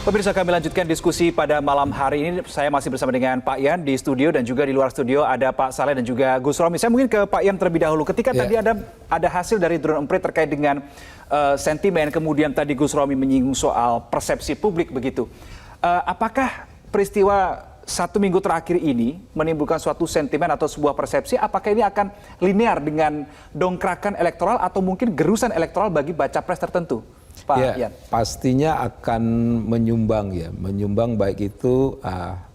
Pemirsa, kami lanjutkan diskusi pada malam hari ini. Saya masih bersama dengan Pak Yan di studio dan juga di luar studio ada Pak Saleh dan juga Gus Romi. Saya mungkin ke Pak Yan terlebih dahulu. Ketika tadi ada hasil dari drone emprit terkait dengan sentimen, kemudian tadi Gus Romi menyinggung soal persepsi publik begitu. Apakah peristiwa 1 minggu terakhir ini menimbulkan suatu sentimen atau sebuah persepsi? Apakah ini akan linear dengan dongkrakan elektoral atau mungkin gerusan elektoral bagi baca pres tertentu? Pak Yan. Pastinya akan menyumbang baik itu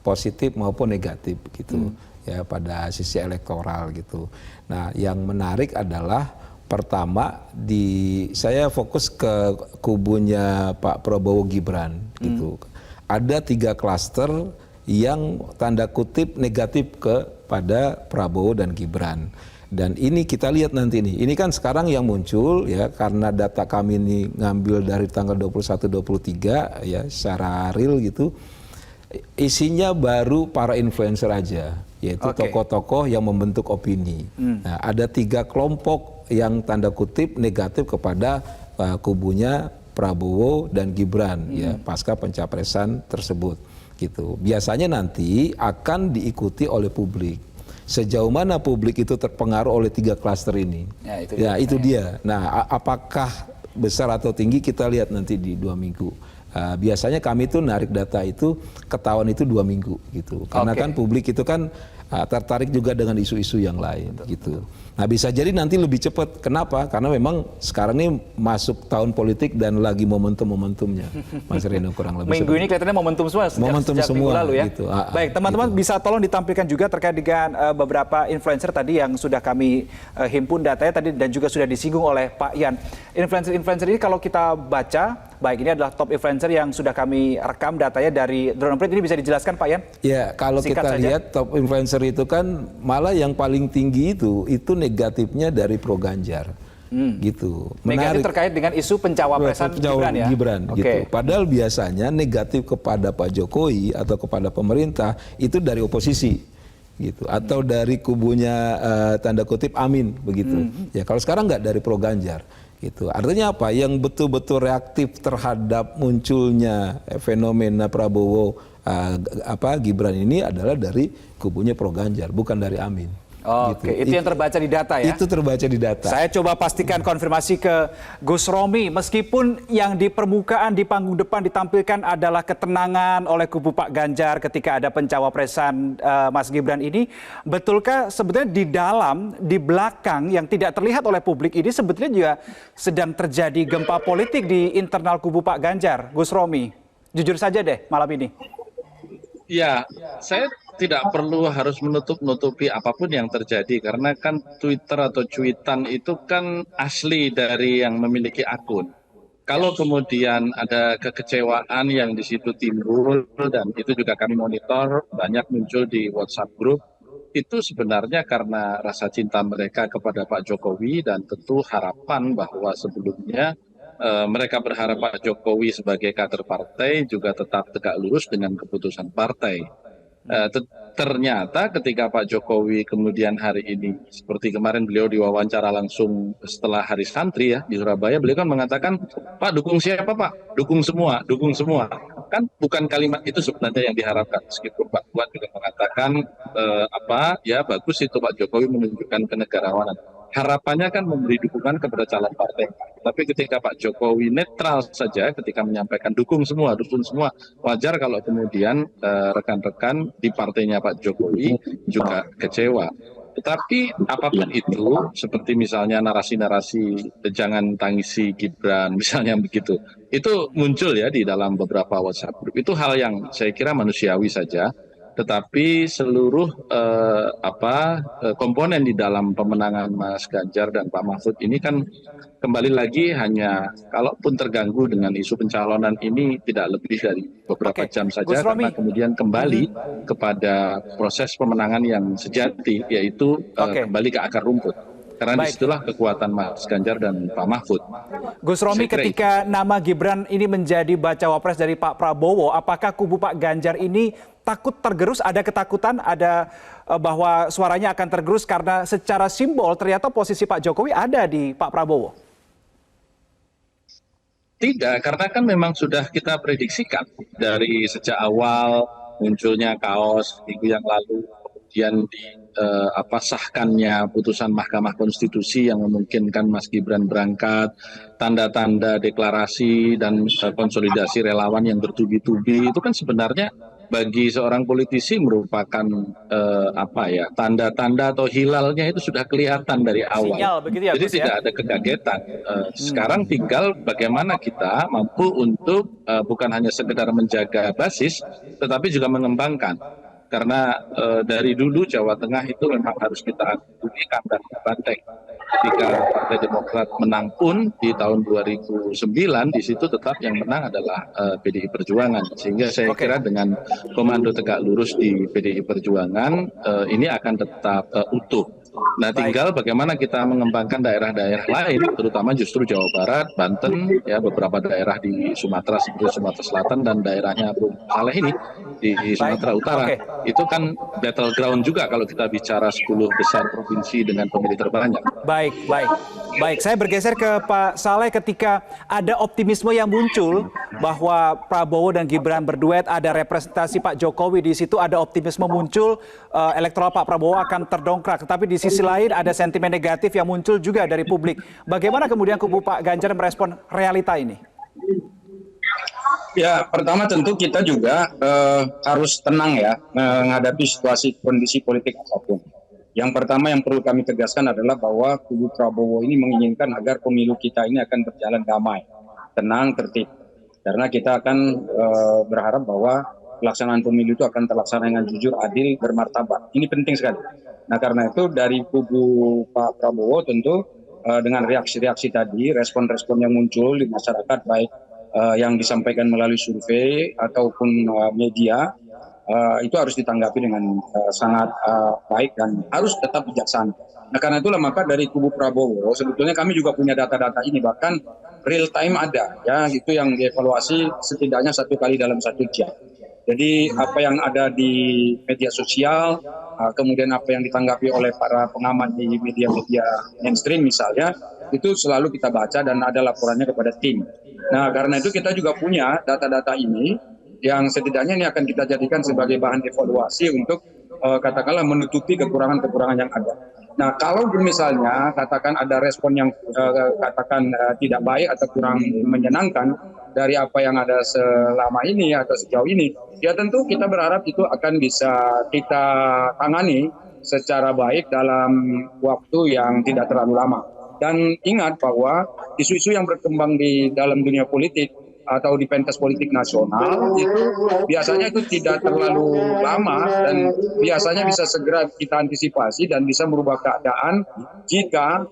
positif maupun negatif gitu ya pada sisi elektoral gitu. Nah, yang menarik adalah pertama saya fokus ke kubunya Pak Prabowo Gibran gitu. Ada 3 klaster yang tanda kutip negatif kepada Prabowo dan Gibran. Dan ini kita lihat nanti nih, ini kan sekarang yang muncul ya karena data kami ini ngambil dari tanggal 21-23 ya secara real gitu. Isinya baru para influencer aja, yaitu tokoh-tokoh yang membentuk opini. Nah, ada 3 kelompok yang tanda kutip negatif kepada kubunya Prabowo dan Gibran ya pasca pencapresan tersebut gitu. Biasanya nanti akan diikuti oleh publik. Sejauh mana publik itu terpengaruh oleh 3 klaster ini? Ya, itu dia. Nah, apakah besar atau tinggi kita lihat nanti di 2 minggu. Biasanya kami tuh narik data itu ketahuan itu 2 minggu gitu. Karena kan publik itu kan tertarik juga dengan isu-isu yang lain gitu. Nah, bisa jadi nanti lebih cepat. Kenapa? Karena memang sekarang ini masuk tahun politik dan lagi momentum-momentumnya. Mas Reno kurang lebih. Minggu ini kelihatannya momentum semua sejak minggu lalu ya. Gitu. Baik, teman-teman bisa tolong ditampilkan juga terkait dengan beberapa influencer tadi yang sudah kami himpun datanya tadi dan juga sudah disinggung oleh Pak Yan. Influencer-influencer ini kalau kita baca, baik ini adalah top influencer yang sudah kami rekam datanya dari drone emprit. Ini bisa dijelaskan Pak Yan? Ya, kalau kita lihat top influencer itu kan malah yang paling tinggi itu negatifnya dari pro Ganjar. Gitu. Menarik. Negatif terkait dengan isu pencawapresan Gibran ya? Gitu. Padahal biasanya negatif kepada Pak Jokowi atau kepada pemerintah itu dari oposisi. Gitu. Atau dari kubunya tanda kutip Amin begitu. Ya, kalau sekarang nggak dari pro Ganjar. Gitu. Artinya apa? Yang betul-betul reaktif terhadap munculnya fenomena Prabowo Gibran ini adalah dari kubunya pro Ganjar, bukan dari Amin. Oke, itu yang terbaca di data ya? Itu terbaca di data. Saya coba pastikan konfirmasi ke Gus Romi. Meskipun yang di permukaan, di panggung depan ditampilkan adalah ketenangan oleh kubu Pak Ganjar ketika ada pencawapresan Mas Gibran ini, betulkah sebetulnya di belakang yang tidak terlihat oleh publik ini sebetulnya juga sedang terjadi gempa politik di internal kubu Pak Ganjar? Gus Romi, jujur saja deh malam ini. Ya, saya tidak perlu harus menutup-nutupi apapun yang terjadi karena kan Twitter atau cuitan itu kan asli dari yang memiliki akun. Kalau kemudian ada kekecewaan yang di situ timbul dan itu juga kami monitor banyak muncul di WhatsApp group, itu sebenarnya karena rasa cinta mereka kepada Pak Jokowi dan tentu harapan bahwa sebelumnya mereka berharap Pak Jokowi sebagai kader partai juga tetap tegak lurus dengan keputusan partai. Ternyata ketika Pak Jokowi kemudian hari ini, seperti kemarin beliau diwawancara langsung setelah Hari Santri ya di Surabaya, beliau kan mengatakan, Pak dukung siapa Pak? Dukung semua, dukung semua. Kan bukan kalimat itu sebenarnya yang diharapkan. Meskipun Pak Puan juga mengatakan ya bagus itu Pak Jokowi menunjukkan kenegarawanan. Harapannya kan memberi dukungan kepada calon partai. Tapi ketika Pak Jokowi netral saja ketika menyampaikan dukung semua, wajar kalau kemudian rekan-rekan di partainya Pak Jokowi juga kecewa. Tetapi apapun itu, seperti misalnya narasi-narasi jangan tangisi Gibran, misalnya begitu, itu muncul ya di dalam beberapa WhatsApp group. Itu hal yang saya kira manusiawi saja. Tetapi seluruh komponen di dalam pemenangan Mas Ganjar dan Pak Mahfud ini kan kembali lagi hanya kalaupun terganggu dengan isu pencalonan ini tidak lebih dari beberapa jam saja karena kemudian kembali kepada proses pemenangan yang sejati yaitu kembali ke akar rumput. Karena disitulah kekuatan Mas Ganjar dan Pak Mahfud. Gus Romi, ketika nama Gibran ini menjadi bacawa pres dari Pak Prabowo, apakah kubu Pak Ganjar ini takut tergerus? Ada ketakutan, ada bahwa suaranya akan tergerus karena secara simbol ternyata posisi Pak Jokowi ada di Pak Prabowo? Tidak, karena kan memang sudah kita prediksikan dari sejak awal munculnya kaos minggu yang lalu, kemudian sahkannya putusan Mahkamah Konstitusi yang memungkinkan Mas Gibran berangkat, tanda-tanda deklarasi dan konsolidasi relawan yang bertubi-tubi itu kan sebenarnya bagi seorang politisi merupakan tanda-tanda atau hilalnya itu sudah kelihatan dari awal. Sinyal begitu ya, Jadi Gus, ya? tidak ada kekagetan. Sekarang tinggal bagaimana kita mampu untuk bukan hanya sekedar menjaga basis, tetapi juga mengembangkan. Karena dari dulu Jawa Tengah itu memang harus kita akui kandang banteng. Ketika Partai Demokrat menang pun di tahun 2009, di situ tetap yang menang adalah PDI Perjuangan. Sehingga saya kira dengan komando tegak lurus di PDI Perjuangan ini akan tetap utuh. Nah, tinggal bagaimana kita mengembangkan daerah-daerah lain, terutama justru Jawa Barat, Banten, ya beberapa daerah di Sumatera seperti Sumatera Selatan dan daerahnya Bung Saleh ini di Sumatera Utara. Itu kan battleground juga kalau kita bicara 10 besar provinsi dengan pemilih terbanyak. Baik. Saya bergeser ke Pak Saleh ketika ada optimisme yang muncul bahwa Prabowo dan Gibran berduet, ada representasi Pak Jokowi di situ, ada optimisme muncul, elektoral Pak Prabowo akan terdongkrak. Tetapi di sisi lain ada sentimen negatif yang muncul juga dari publik. Bagaimana kemudian kubu Pak Ganjar merespon realita ini? Ya, pertama tentu kita juga harus tenang ya menghadapi situasi kondisi politik apapun. Yang pertama yang perlu kami tegaskan adalah bahwa kubu Prabowo ini menginginkan agar pemilu kita ini akan berjalan damai, tenang, tertib. Karena kita akan berharap bahwa pelaksanaan pemilu itu akan terlaksana dengan jujur, adil, bermartabat. Ini penting sekali. Nah, karena itu dari kubu Pak Prabowo tentu dengan reaksi-reaksi tadi, respon-respon yang muncul di masyarakat baik yang disampaikan melalui survei ataupun media, itu harus ditanggapi dengan sangat baik dan harus tetap bijaksana. Nah, karena itulah maka dari kubu Prabowo sebetulnya kami juga punya data-data ini, bahkan real time ada ya, itu yang dievaluasi setidaknya 1 kali dalam 1 jam. Jadi apa yang ada di media sosial, kemudian apa yang ditanggapi oleh para pengamat di media-media mainstream misalnya, itu selalu kita baca dan ada laporannya kepada tim. Nah, karena itu kita juga punya data-data ini yang setidaknya ini akan kita jadikan sebagai bahan evaluasi untuk katakanlah menutupi kekurangan-kekurangan yang ada. Nah, kalau misalnya katakan ada respon yang tidak baik atau kurang menyenangkan dari apa yang ada selama ini atau sejauh ini, ya tentu kita berharap itu akan bisa kita tangani secara baik dalam waktu yang tidak terlalu lama. Dan ingat bahwa isu-isu yang berkembang di dalam dunia politik atau di pentas politik nasional itu biasanya itu tidak terlalu lama dan biasanya bisa segera kita antisipasi dan bisa merubah keadaan jika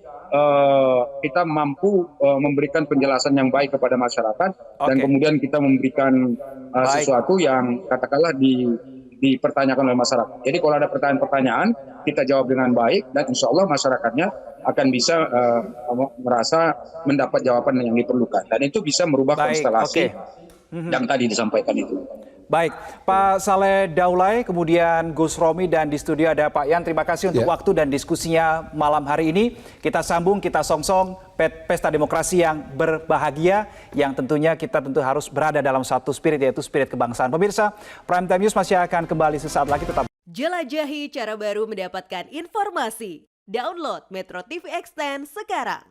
kita mampu memberikan penjelasan yang baik kepada masyarakat dan kemudian kita memberikan sesuatu yang katakanlah dipertanyakan oleh masyarakat. Jadi kalau ada pertanyaan-pertanyaan kita jawab dengan baik dan insya Allah masyarakatnya akan bisa merasa mendapat jawaban yang diperlukan dan itu bisa merubah konstelasi yang tadi disampaikan itu. Baik, Pak Saleh Daulay, kemudian Gus Romi, dan di studio ada Pak Yan. Terima kasih untuk waktu dan diskusinya malam hari ini. Kita sambung, kita songsong pesta demokrasi yang berbahagia, yang tentunya kita harus berada dalam satu spirit, yaitu spirit kebangsaan. Pemirsa, Prime Time News masih akan kembali sesaat lagi, tetap. Jelajahi cara baru mendapatkan informasi. Download Metro TV Extend sekarang.